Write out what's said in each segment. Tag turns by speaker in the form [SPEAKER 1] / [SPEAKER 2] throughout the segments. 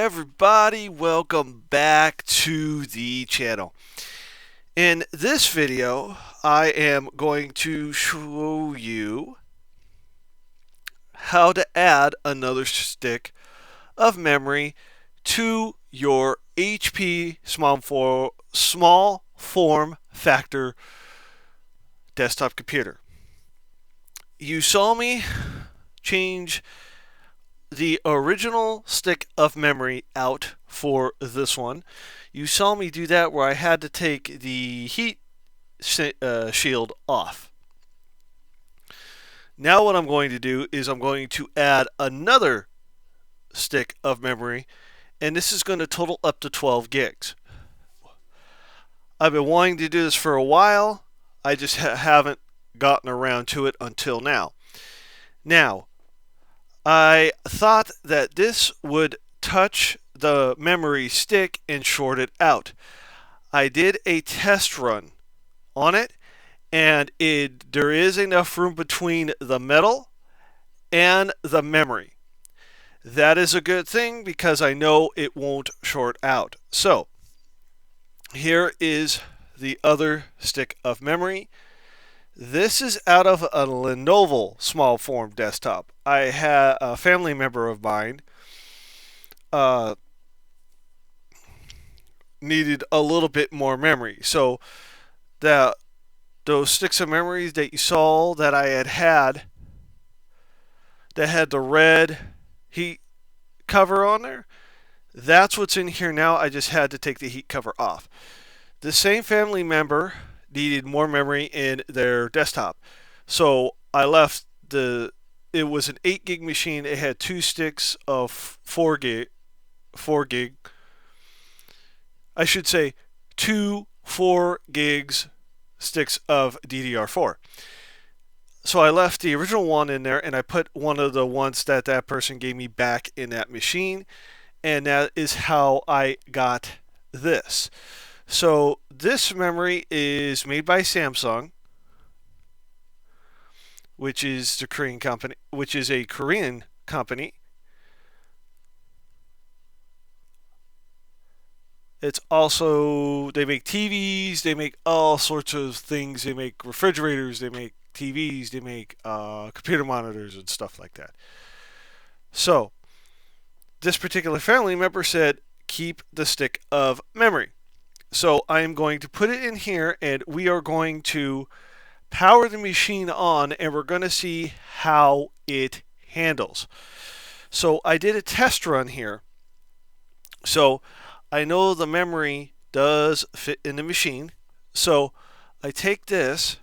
[SPEAKER 1] everybody, welcome back to the channel. In this video, I am going to show you how to add another stick of memory to your HP small form factor desktop computer. You saw me change the original stick of memory out for this one. You saw me do that where I had to take the heat shield off. Now what I'm going to do is I'm going to add another stick of memory, and this is going to total up to 12 gigs. I've been wanting to do this for a while. I just haven't gotten around to it until now. Now, I thought that this would touch the memory stick and short it out. I did a test run on it, and there is enough room between the metal and the memory. That is a good thing because I know it won't short out. So, here is the other stick of memory. This is out of a Lenovo small form desktop. I had a family member of mine needed a little bit more memory. So those sticks of memory that you saw that I had that had the red heat cover on there, that's what's in here now. I just had to take the heat cover off. The same family member needed more memory in their desktop. So I left it was an 8 gig machine. It had 2 sticks of 4 gig. I should say 2 4 gigs sticks of DDR4. So I left the original one in there and I put one of the ones that person gave me back in that machine, and that is how I got this. So this memory is made by Samsung, which is a Korean company. It's also, they make TVs, they make all sorts of things. They make refrigerators, they make TVs, they make computer monitors and stuff like that. So this particular family member said, keep the stick of memory. So I am going to put it in here, and we are going to power the machine on, and we're going to see how it handles. So I did a test run here. So I know the memory does fit in the machine. So I take this.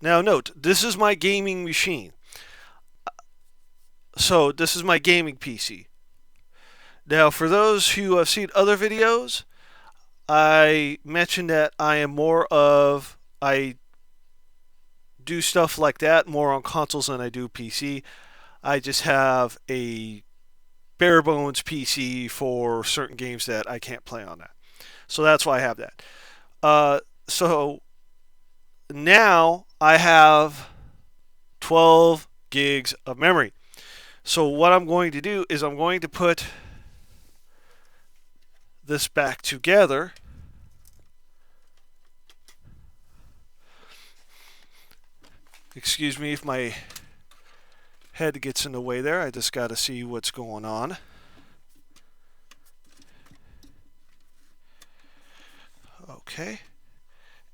[SPEAKER 1] Now note, this is my gaming machine. So this is my gaming PC. Now for those who have seen other videos, I mentioned that I do stuff like that more on consoles than I do PC. I just have a bare bones PC for certain games that I can't play on that. So that's why I have that. So now I have 12 gigs of memory. So what I'm going to do is I'm going to put this back together. Excuse me if my head gets in the way there. I just got to see what's going on. Okay.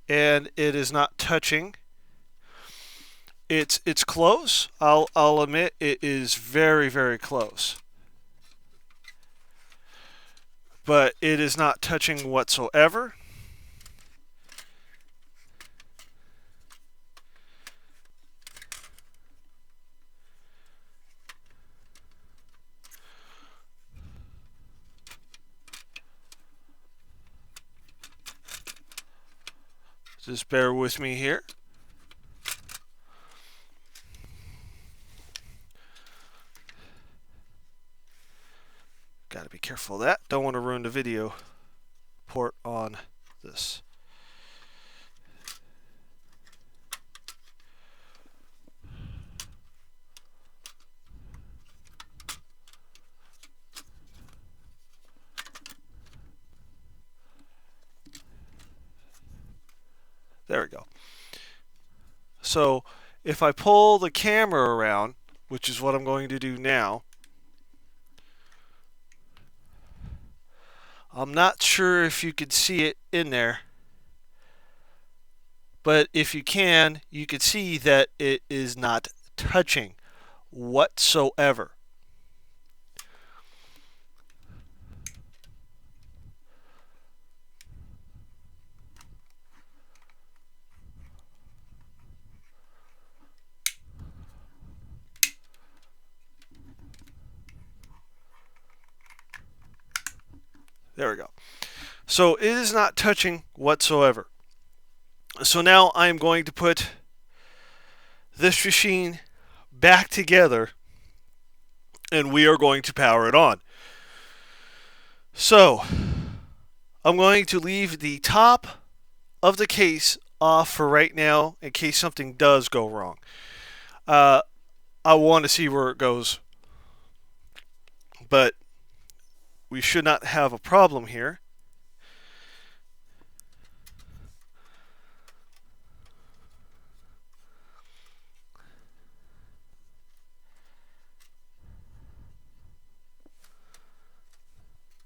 [SPEAKER 1] And it is not touching. It's close. I'll admit it is very, very close. But it is not touching whatsoever. Just bear with me here. Got to be careful of that. Don't want to ruin the video port on this. There we go. So if I pull the camera around, which is what I'm going to do now, I'm not sure if you can see it in there, but if you can see that it is not touching whatsoever. There we go. So it is not touching whatsoever. So now I'm going to put this machine back together and we are going to power it on. So I'm going to leave the top of the case off for right now in case something does go wrong. I want to see where it goes, but we should not have a problem here.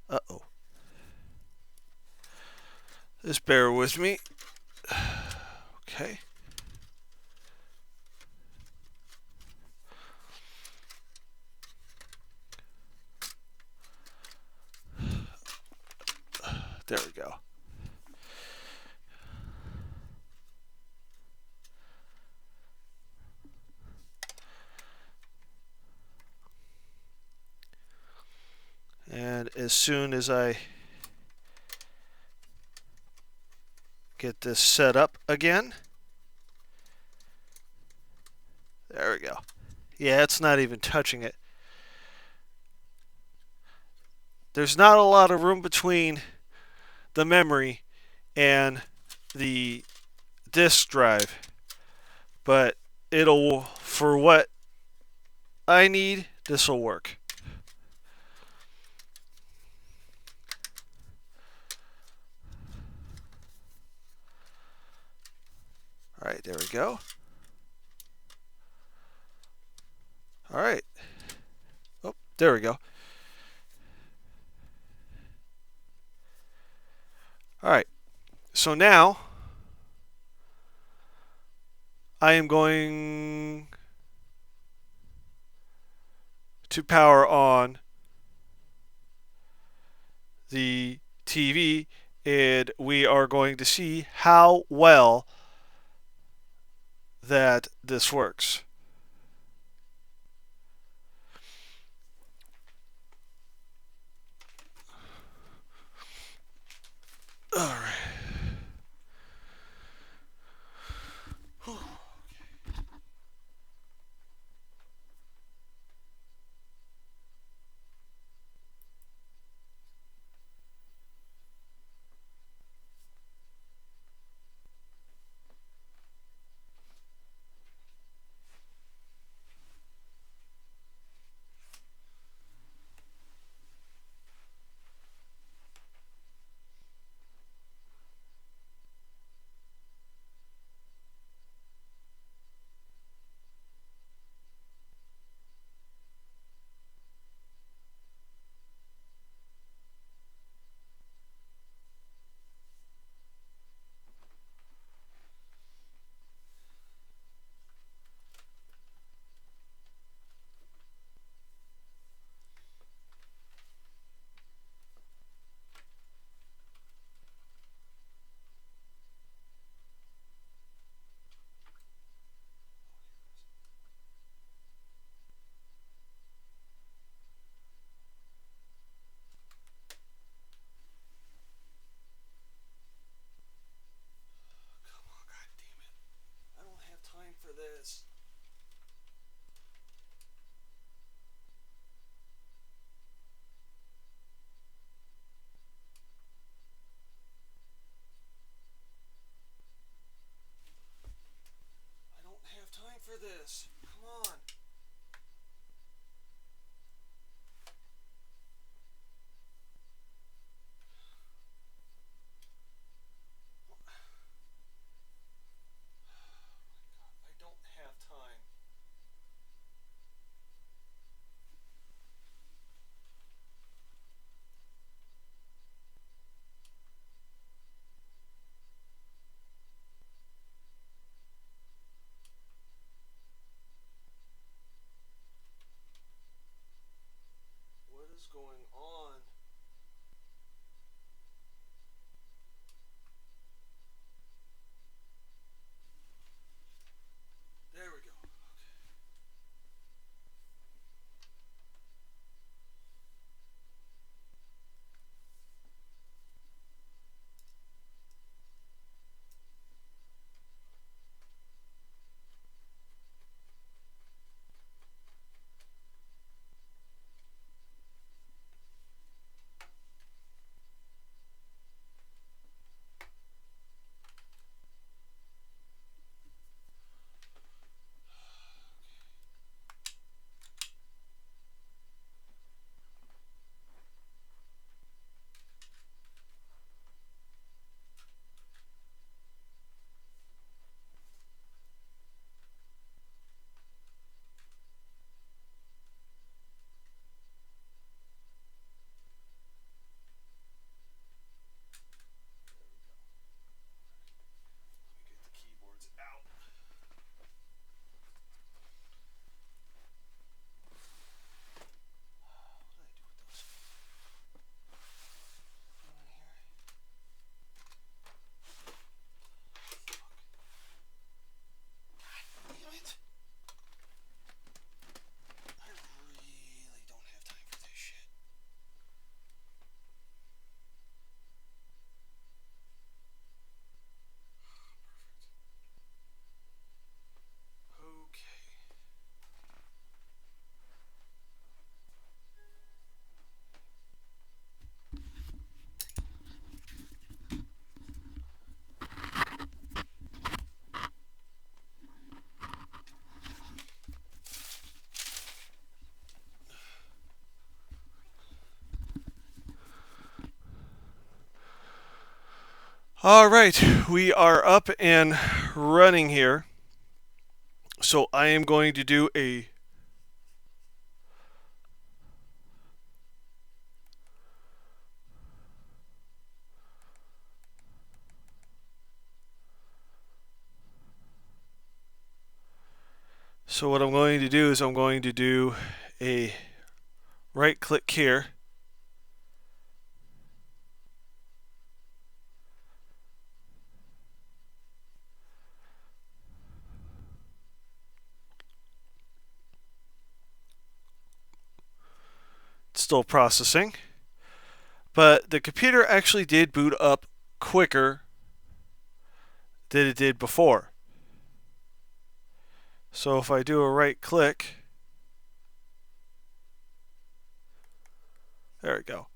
[SPEAKER 1] Uh-oh. Just bear with me. Okay. There we go. And as soon as I get this set up again, there we go. Yeah, it's not even touching it. There's not a lot of room between the memory and the disk drive, but it'll, for what I need, this will work. All right, there we go. All right. Oh, there we go. All right. So now I am going to power on the TV and we are going to see how well that this works. All right. Time for this. I don't have time for this. Come on. All right, we are up and running here. So I am going to do a So what I'm going to do is I'm going to do a right click here. It's still processing. But the computer actually did boot up quicker than it did before. So if I do a right click, there we go.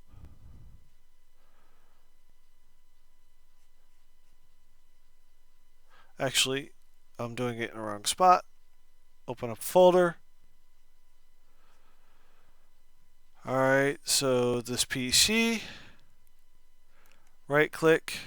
[SPEAKER 1] Actually, I'm doing it in the wrong spot. Open up folder. Alright, so this PC, right click,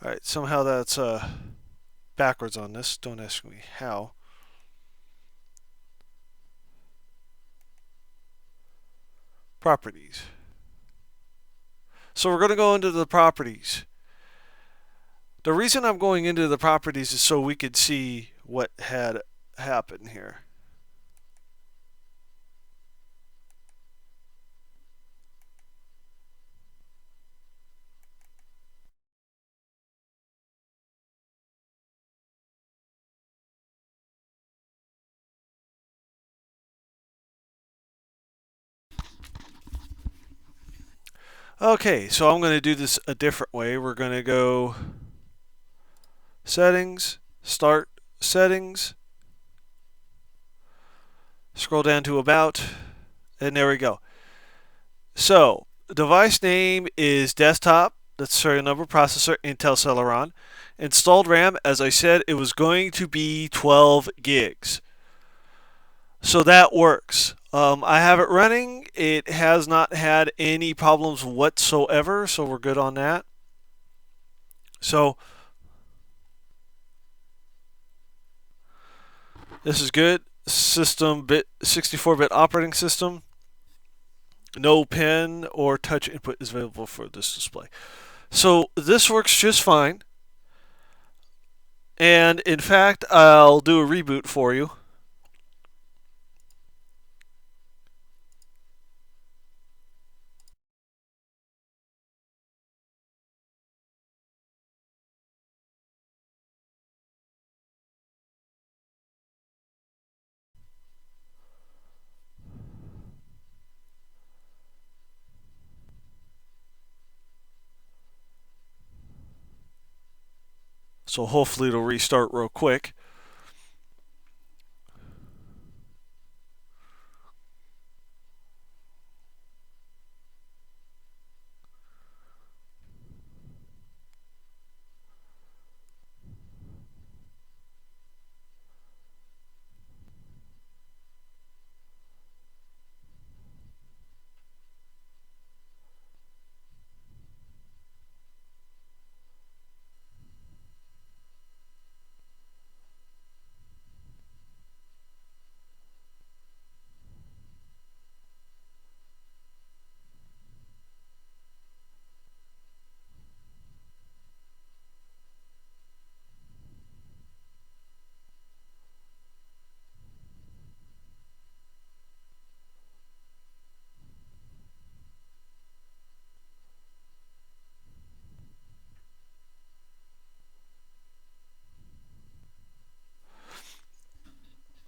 [SPEAKER 1] alright, somehow that's backwards on this, don't ask me how. Properties. So we're going to go into the properties. The reason I'm going into the properties is so we could see what had happened here. Okay, so I'm going to do this a different way. We're going to go Settings, Start Settings, scroll down to About, and there we go. So, device name is desktop, that's serial number, processor, Intel Celeron. Installed RAM, as I said, it was going to be 12 gigs. So that works. I have it running. It has not had any problems whatsoever, so we're good on that. So this is good. System bit 64-bit operating system. No pen or touch input is available for this display. So this works just fine. And in fact, I'll do a reboot for you. So hopefully it'll restart real quick.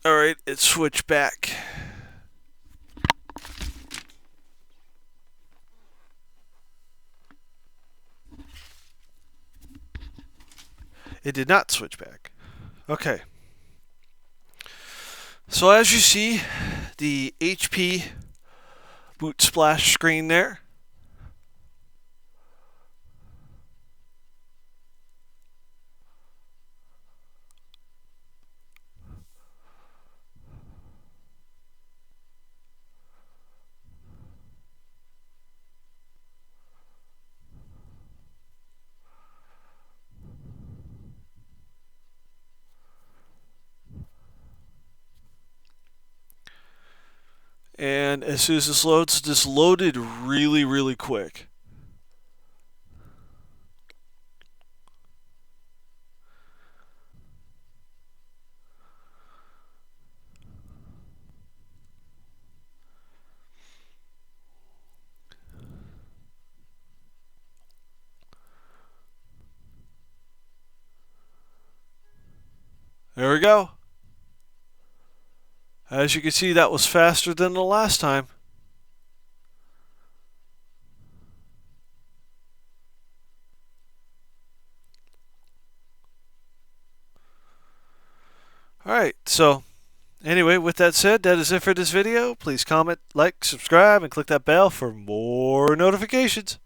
[SPEAKER 1] All right, it switched back. It did not switch back. Okay. So as you see, the HP boot splash screen there. And as soon as this loads, this loaded really, really quick. There we go. As you can see, that was faster than the last time. Alright, so anyway, with that said, that is it for this video. Please comment, like, subscribe, and click that bell for more notifications.